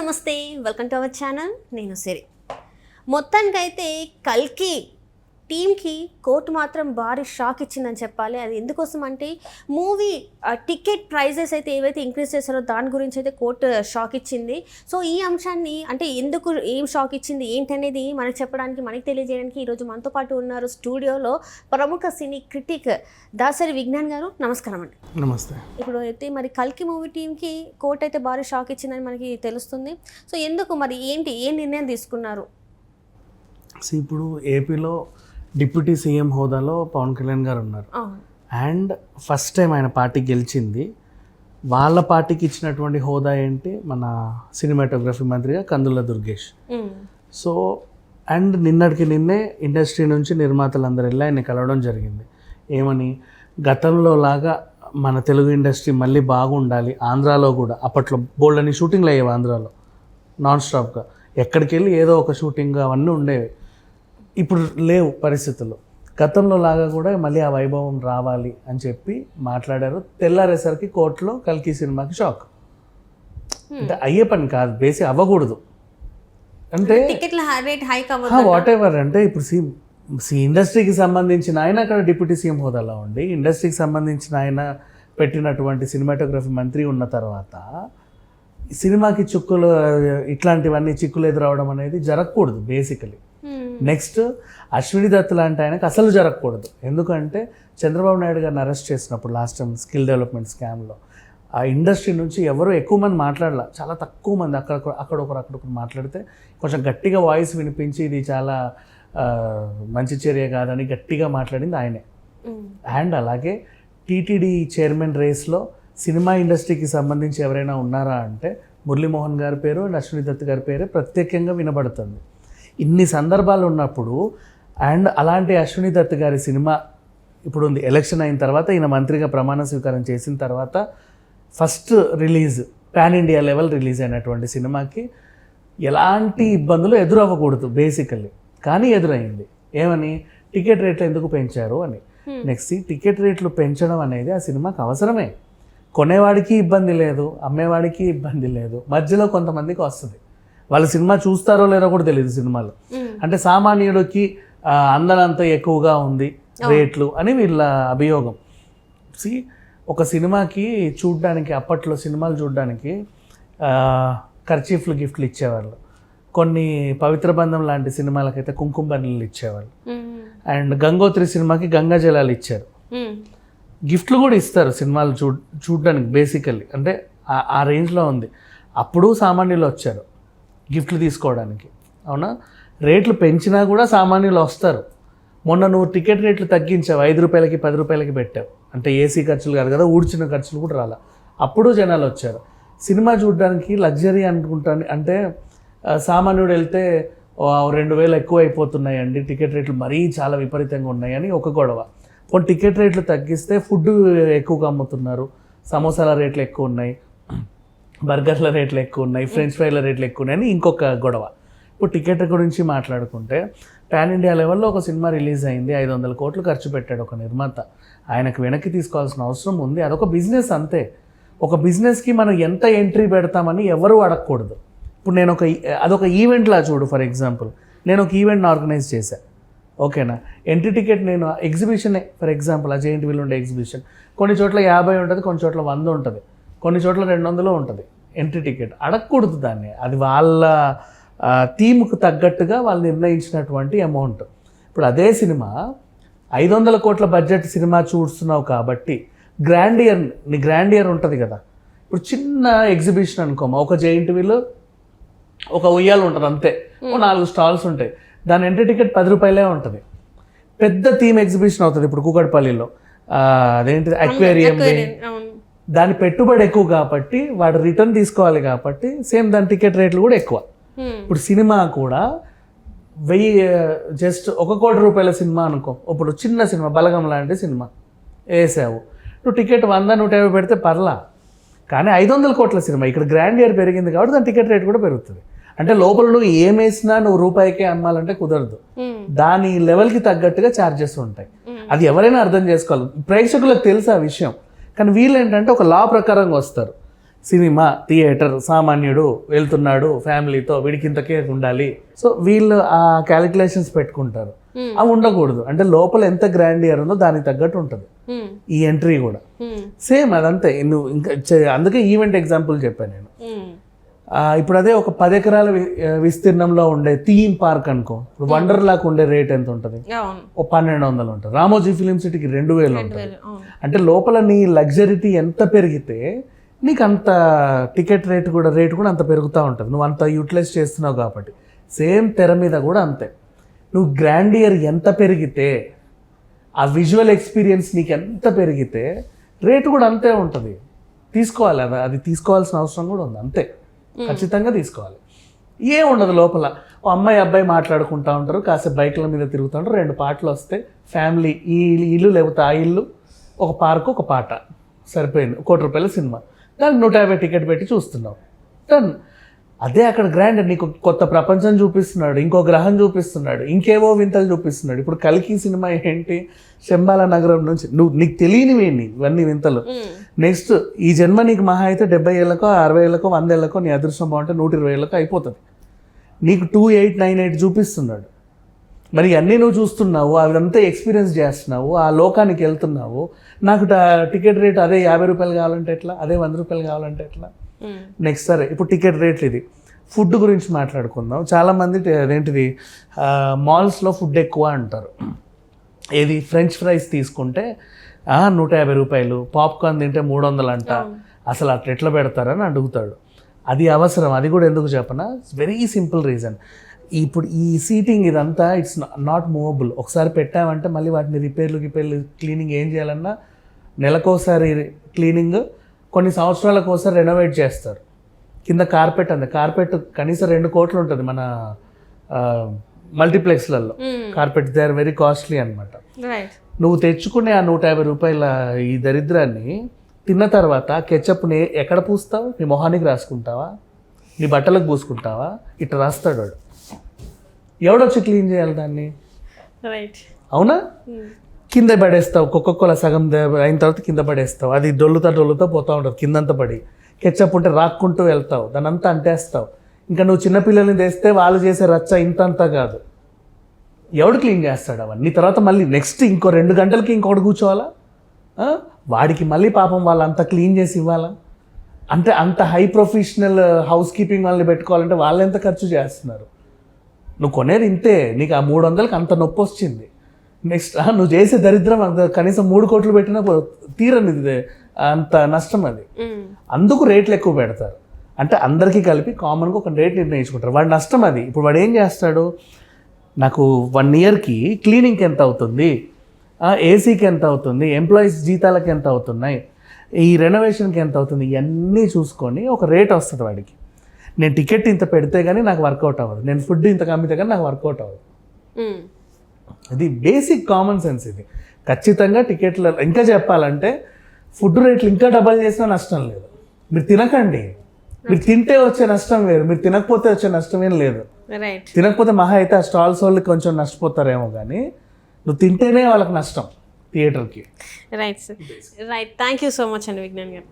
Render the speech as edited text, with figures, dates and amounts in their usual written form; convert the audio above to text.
నమస్తే, welcome to our channel. నేను సిరి. మొత్తానికైతే కల్కి టీమ్కి కోర్టు మాత్రం భారీ షాక్ ఇచ్చిందని చెప్పాలి. అది ఎందుకోసం అంటే మూవీ టికెట్ ప్రైజెస్ అయితే ఏవైతే ఇంక్రీజ్ చేశారో దాని గురించి అయితే కోర్టు షాక్ ఇచ్చింది. సో ఈ అంశాన్ని అంటే ఎందుకు ఏం షాక్ ఇచ్చింది ఏంటనేది మనకు చెప్పడానికి, మనకి తెలియజేయడానికి ఈరోజు మనతో పాటు ఉన్నారు స్టూడియోలో ప్రముఖ సినీ క్రిటిక్ దాసరి విజ్ఞాన్ గారు. నమస్కారం అండి. నమస్తే. ఇప్పుడు అయితే మరి కల్కి మూవీ టీంకి కోర్టు అయితే భారీ షాక్ ఇచ్చిందని మనకి తెలుస్తుంది. సో ఎందుకు మరి ఏంటి, ఏ నిర్ణయం తీసుకున్నారు? ఇప్పుడు ఏపీలో డిప్యూటీ సీఎం హోదాలో పవన్ కళ్యాణ్ గారు ఉన్నారు. అండ్ ఫస్ట్ టైం ఆయన పార్టీ గెలిచింది. వాళ్ళ పార్టీకి ఇచ్చినటువంటి హోదా ఏంటి? మన సినిమాటోగ్రఫీ మంత్రిగా కందుల దుర్గేష్. సో అండ్ నిన్నే ఇండస్ట్రీ నుంచి నిర్మాతలందరూ వెళ్ళి ఆయన కలవడం జరిగింది. ఏమని, గతంలో లాగా మన తెలుగు ఇండస్ట్రీ మళ్ళీ బాగుండాలి, ఆంధ్రాలో కూడా అప్పట్లో బోల్డ్ అని షూటింగ్లు అయ్యేవి ఆంధ్రాలో నాన్ స్టాప్గా, ఎక్కడికి వెళ్ళి ఏదో ఒక షూటింగ్ అవన్నీ ఉండేవి. ఇప్పుడు లేవు పరిస్థితులు. గతంలో లాగా కూడా మళ్ళీ ఆ వైభవం రావాలి అని చెప్పి మాట్లాడారు. తెల్లారేసరికి కోర్టులో కల్కి సినిమాకి షాక్. అంటే అయ్యే పని కాదు, బేసిక్ అవ్వకూడదు. అంటే వాట్ ఎవర్, అంటే ఇప్పుడు ఇండస్ట్రీకి సంబంధించిన ఆయన అక్కడ డిప్యూటీ సీఎం హోదాలో ఉండి ఇండస్ట్రీకి సంబంధించిన ఆయన పెట్టినటువంటి సినిమాటోగ్రఫీ మంత్రి ఉన్న తర్వాత సినిమాకి చిక్కులు, ఇట్లాంటివన్నీ చిక్కులు ఎదురవడం అనేది జరగకూడదు బేసికలీ. నెక్స్ట్ అశ్విని దత్ లాంటి ఆయనకు అసలు జరగకూడదు. ఎందుకంటే చంద్రబాబు నాయుడు గారిని అరెస్ట్ చేసినప్పుడు లాస్ట్ టైం స్కిల్ డెవలప్మెంట్ స్కామ్లో ఆ ఇండస్ట్రీ నుంచి ఎవరు ఎక్కువ మంది మాట్లాడాల, చాలా తక్కువ మంది అక్కడొకరు మాట్లాడితే కొంచెం గట్టిగా వాయిస్ వినిపించి ఇది చాలా మంచి చర్య కాదని గట్టిగా మాట్లాడింది ఆయనే. అండ్ అలాగే టీటీడీ చైర్మన్ రేస్లో సినిమా ఇండస్ట్రీకి సంబంధించి ఎవరైనా ఉన్నారా అంటే మురళీమోహన్ గారి పేరు అండ్ అశ్విని దత్ గారి పేరే ప్రత్యేకంగా వినబడుతుంది. ఇన్ని సందర్భాలు ఉన్నప్పుడు అండ్ అలాంటి అశ్విని దత్ గారి సినిమా ఇప్పుడు ఉంది. ఎలక్షన్ అయిన తర్వాత ఈయన మంత్రిగా ప్రమాణ స్వీకారం చేసిన తర్వాత first release, pan India level release అయినటువంటి సినిమాకి ఎలాంటి ఇబ్బందులు ఎదురవ్వకూడదు బేసికల్లీ. కానీ ఎదురైంది. ఏమని? టికెట్ రేట్లు ఎందుకు పెంచారు అని. నెక్స్ట్ టికెట్ రేట్లు పెంచడం అనేది ఆ సినిమాకి అవసరమే. కొనేవాడికి ఇబ్బంది లేదు, అమ్మేవాడికి ఇబ్బంది లేదు, మధ్యలో కొంతమందికి వస్తుంది. వాళ్ళు సినిమా చూస్తారో లేదో కూడా తెలియదు సినిమాలు. అంటే సామాన్యుడికి అందనంత ఎక్కువగా ఉంది రేట్లు అని వీళ్ళ అభియోగం. ఒక సినిమాకి చూడ్డానికి, అప్పట్లో సినిమాలు చూడ్డానికి కర్చీఫ్లు గిఫ్ట్లు ఇచ్చేవాళ్ళు. కొన్ని పవిత్ర బంధం లాంటి సినిమాలకైతే కుంకుమ బన్నీళ్ళు ఇచ్చేవాళ్ళు. అండ్ గంగోత్రి సినిమాకి గంగా జలాలు ఇచ్చారు. గిఫ్ట్లు కూడా ఇస్తారు సినిమాలు చూడ్డానికి బేసికల్లీ. అంటే ఆ రేంజ్లో ఉంది. అప్పుడు సామాన్యులు వచ్చారు గిఫ్ట్లు తీసుకోవడానికి. అవునా? రేట్లు పెంచినా కూడా సామాన్యులు వస్తారు. మొన్న నువ్వు టికెట్ రేట్లు తగ్గించావు, 5 రూపాయలకి 10 రూపాయలకి పెట్టావు. అంటే ఏసీ ఖర్చులు కాదు కదా, ఊడ్చిన ఖర్చులు కూడా రాలా. అప్పుడు జనాలు వచ్చారు సినిమా చూడడానికి. లగ్జరీ అనుకుంటాను అంటే సామాన్యుడు వెళ్తే 2,000 ఎక్కువ అయిపోతున్నాయండి, టికెట్ రేట్లు మరీ చాలా విపరీతంగా ఉన్నాయని ఒక గొడవ. కొన్ని టికెట్ రేట్లు తగ్గిస్తే ఫుడ్ ఎక్కువగా అమ్ముతున్నారు, సమోసాల రేట్లు ఎక్కువ ఉన్నాయి, బర్గర్ల రేట్లు ఎక్కువ ఉన్నాయి, ఫ్రెంచ్ ఫ్రైల రేట్లు ఎక్కువ ఉన్నాయని ఇంకొక గొడవ. ఇప్పుడు టికెట్ గురించి మాట్లాడుకుంటే పాన్ ఇండియా లెవెల్లో ఒక సినిమా రిలీజ్ అయింది, 500 కోట్లు ఖర్చు పెట్టాడు ఒక నిర్మాత. ఆయనకు వెనక్కి తీసుకోవాల్సిన అవసరం ఉంది. అదొక బిజినెస్ అంతే. ఒక బిజినెస్కి మనం ఎంత ఎంట్రీ పెడతామని ఎవరు అడగకూడదు. ఇప్పుడు నేను అదొక ఈవెంట్లా చూడు. ఫర్ ఎగ్జాంపుల్ నేను ఒక ఈవెంట్ని ఆర్గనైజ్ చేశాను, ఓకేనా? ఎంట్రీ టికెట్ నేను ఎగ్జిబిషనే, ఫర్ ఎగ్జాంపుల్ ఆ జెయింట్ వీల్ ఉండే ఎగ్జిబిషన్ కొన్ని చోట్ల 50 ఉంటుంది, కొన్ని చోట్ల 100 ఉంటుంది, కొన్ని చోట్ల 200 ఉంటుంది ఎంట్రీ టికెట్. అడగకూడదు దాన్ని. అది వాళ్ళ థీమ్కు తగ్గట్టుగా వాళ్ళు నిర్ణయించినటువంటి అమౌంట్. ఇప్పుడు అదే సినిమా 500 కోట్ల బడ్జెట్ సినిమా చూస్తున్నావు కాబట్టి నీ గ్రాండియర్ ఉంటుంది కదా. ఇప్పుడు చిన్న ఎగ్జిబిషన్ అనుకోమా, ఒక జెయింట్ వీల్, ఒక ఉయ్యాలు ఉంటుంది అంతే, 4 స్టాల్స్ ఉంటాయి, దాని ఎంట్రీ టికెట్ 10 రూపాయలే ఉంటుంది. పెద్ద థీమ్ ఎగ్జిబిషన్ అవుతుంది ఇప్పుడు కూకట్పల్లిలో, అదేంటిది అక్వేరియం, దాని పెట్టుబడి ఎక్కువ కాబట్టి వాడు రిటర్న్ తీసుకోవాలి కాబట్టి సేమ్ దాని టికెట్ రేట్లు కూడా ఎక్కువ. ఇప్పుడు సినిమా కూడా 1000 జస్ట్ 1 కోటి రూపాయల సినిమా అనుకో, ఇప్పుడు చిన్న సినిమా బలగం లాంటి సినిమా వేసావు, నువ్వు టికెట్ 100-150 పెడితే పర్లా. కానీ 500 కోట్ల సినిమా ఇక్కడ గ్రాండియర్ పెరిగింది కాబట్టి దాని టికెట్ రేట్ కూడా పెరుగుతుంది. అంటే లోపల నువ్వు ఏమేసినా నువ్వు రూపాయికే అమ్మాలంటే కుదరదు. దాని లెవెల్కి తగ్గట్టుగా ఛార్జెస్ ఉంటాయి. అది ఎవరైనా అర్థం చేసుకోవాలి. ప్రేక్షకులకు తెలుసు ఆ విషయం. కానీ వీళ్ళు ఏంటంటే ఒక లా ప్రకారంగా వస్తారు. సినిమా థియేటర్ సామాన్యుడు వెళ్తున్నాడు ఫ్యామిలీతో వీడికి ఇంతకే ఉండాలి. సో వీళ్ళు ఆ క్యాలిక్యులేషన్స్ పెట్టుకుంటారు. అవి ఉండకూడదు. అంటే లోపల ఎంత గ్రాండియర్ ఉందో దానికి తగ్గట్టు ఉంటుంది ఈ ఎంట్రీ కూడా. సేమ్ అదంతే. నువ్వు ఇంకా అందుకే ఈవెంట్ ఎగ్జాంపుల్ చెప్పాను నేను. ఇప్పుడు అదే ఒక 10 ఎకరాల విస్తీర్ణంలో ఉండే థీమ్ పార్క్ అనుకో, ఇప్పుడు వండర్లాకు ఉండే రేట్ ఎంత ఉంటుంది? ఓ 1200 ఉంటుంది. రామోజీ ఫిలిం సిటీకి 2000 ఉంటుంది. అంటే లోపల నీ లగ్జరిటీ ఎంత పెరిగితే నీకు అంత టికెట్ రేట్ కూడా అంత పెరుగుతూ ఉంటుంది. నువ్వు అంత యూటిలైజ్ చేస్తున్నావు కాబట్టి. సేమ్ తెర మీద కూడా అంతే. నువ్వు గ్రాండియర్ ఎంత పెరిగితే, ఆ విజువల్ ఎక్స్పీరియన్స్ నీకు ఎంత పెరిగితే రేటు కూడా అంతే ఉంటుంది. తీసుకోవాలి, అది తీసుకోవాల్సిన అవసరం కూడా ఉంది. అంతే, ఖచ్చితంగా తీసుకోవాలి. ఏం ఉండదు లోపల. ఓ అమ్మాయి అబ్బాయి మాట్లాడుకుంటూ ఉంటారు, కాసేపు బైక్ల మీద తిరుగుతూ ఉంటారు, 2 పాటలు వస్తే ఫ్యామిలీ, ఈ ఇల్లు లేకపోతే ఆ ఇల్లు, ఒక పార్కు ఒక పాట, సరిపోయింది. ₹1,00,00,000 సినిమా. దానికి 150 టికెట్ పెట్టి చూస్తున్నావు. డన్. అదే అక్కడ గ్రాండ్. నీకు కొత్త ప్రపంచం చూపిస్తున్నాడు, ఇంకో గ్రహం చూపిస్తున్నాడు, ఇంకేవో వింతలు చూపిస్తున్నాడు. ఇప్పుడు కల్కి సినిమా ఏంటి? శంబాల నగరం నుంచి నీకు తెలియనివేంటి ఇవన్నీ వింతలు. నెక్స్ట్ ఈ జన్మ నీకు మహా అయితే 70 ఏళ్ళకో 60 ఏళ్ళకో 100 ఏళ్ళకో నీ అదృష్టం బాగుంటే 120 ఏళ్ళకో అయిపోతుంది. నీకు 2898 చూపిస్తున్నాడు. మరి అన్నీ నువ్వు చూస్తున్నావు, అదంతా ఎక్స్పీరియన్స్ చేస్తున్నావు, ఆ లోకానికి వెళ్తున్నావు. నాకు టికెట్ రేట్ అదే ₹50 కావాలంటే ఎట్లా, అదే ₹100 కావాలంటే ఎట్లా? నెక్స్ట్ సరే, ఇప్పుడు టికెట్ రేట్లు ఇది. ఫుడ్ గురించి మాట్లాడుకుందాం. చాలామంది అదేంటిది మాల్స్లో ఫుడ్ ఎక్కువ అంటారు. ఏది ఫ్రెంచ్ ఫ్రైస్ తీసుకుంటే ₹150, పాప్కార్న్ తింటే 300 అంట. అసలు అట్లా ఎట్లా పెడతారని అడుగుతాడు. అది అవసరం. అది కూడా ఎందుకు చెప్పనా? Very simple reason. ఇప్పుడు ఈ సీటింగ్ ఇదంతా ఇట్స్ నాట్ మూవబుల్. ఒకసారి పెట్టామంటే మళ్ళీ వాటిని రిపేర్లు క్లీనింగ్ ఏం చేయాలన్నా నెలకోసారి క్లీనింగ్, కొన్ని సంవత్సరాలకు ఒకసారి రెనోవేట్ చేస్తారు. కింద కార్పెట్ కార్పెట్ కనీసం 2 కోట్లు ఉంటుంది మన మల్టీప్లెక్స్లలో. Carpet they are very costly అనమాట. నువ్వు తెచ్చుకునే ఆ ₹150 ఈ దరిద్రాన్ని తిన్న తర్వాత కెచప్ని ఎక్కడ పూస్తావు? నీ మొహానికి రాసుకుంటావా? నీ బట్టలకు పూసుకుంటావా? ఇట్లా రాస్తాడు వాడు. ఎవడొచ్చి క్లీన్ చేయాలి దాన్ని? అవునా? కింద పడేస్తావు. కోకోకోలా సగం అయిన తర్వాత కింద పడేస్తావు. అది డొల్లుతా పోతూ ఉంటుంది కిందంతా పడి. కెచ్చప్ ఉంటే రాక్కుంటూ వెళ్తావు, దాని అంతా అంటేస్తావు. ఇంకా నువ్వు చిన్నపిల్లల్ని తెస్తే వాళ్ళు చేసే రచ్చ ఇంతంతా కాదు. ఎవడు క్లీన్ చేస్తాడు అవన్నీ? తర్వాత మళ్ళీ నెక్స్ట్ ఇంకో 2 గంటలకి ఇంకొకటి కూర్చోవాలా? వాడికి మళ్ళీ పాపం వాళ్ళంతా క్లీన్ చేసి ఇవ్వాలా? అంటే అంత హై ప్రొఫెషనల్ హౌస్ కీపింగ్ వాళ్ళని పెట్టుకోవాలంటే వాళ్ళు ఎంత ఖర్చు చేస్తున్నారు? నువ్వు కొనేది ఇంతే, నీకు ఆ 300కి అంత నొప్పి వచ్చింది. నెక్స్ట్ నువ్వు చేసే దరిద్రం కనీసం 3 కోట్లు పెట్టినా తీరనిది అంత నష్టం అది. అందుకు రేట్లు ఎక్కువ పెడతారు. అంటే అందరికీ కలిపి కామన్గా ఒక రేట్ నిర్ణయించుకుంటారు. వాడి నష్టం అది. ఇప్పుడు వాడు ఏం చేస్తాడు? నాకు 1 ఇయర్కి క్లీనింగ్కి ఎంత అవుతుంది, ఏసీకి ఎంత అవుతుంది, ఎంప్లాయీస్ జీతాలకి ఎంత అవుతున్నాయి, ఈ రెనోవేషన్కి ఎంత అవుతుంది, ఇవన్నీ చూసుకొని ఒక రేట్ వస్తుంది వాడికి. నేను టికెట్ ఇంత పెడితే కానీ నాకు వర్కౌట్ అవ్వదు, నేను ఫుడ్ ఇంత కమ్మితే కానీ నాకు వర్కౌట్ అవ్వదు. ఇది బేసిక్ కామన్ సెన్స్. ఇది ఖచ్చితంగా టికెట్ల ఇంకా చెప్పాలంటే ఫుడ్ రేట్లు ఇంకా డబల్ చేసినా నష్టం లేదు. మీరు తినకండి. మీరు తింటే వచ్చే నష్టం వేరు, మీరు తినకపోతే వచ్చే నష్టం ఏం లేదు. తినకపోతే మహా అయితే ఆ స్టాల్స్ వాళ్ళు కొంచెం నష్టపోతారేమో, కానీ నువ్వు తింటేనే వాళ్ళకి నష్టం థియేటర్కి. Right thank you so much అండి విజ్ఞాన్ గారు.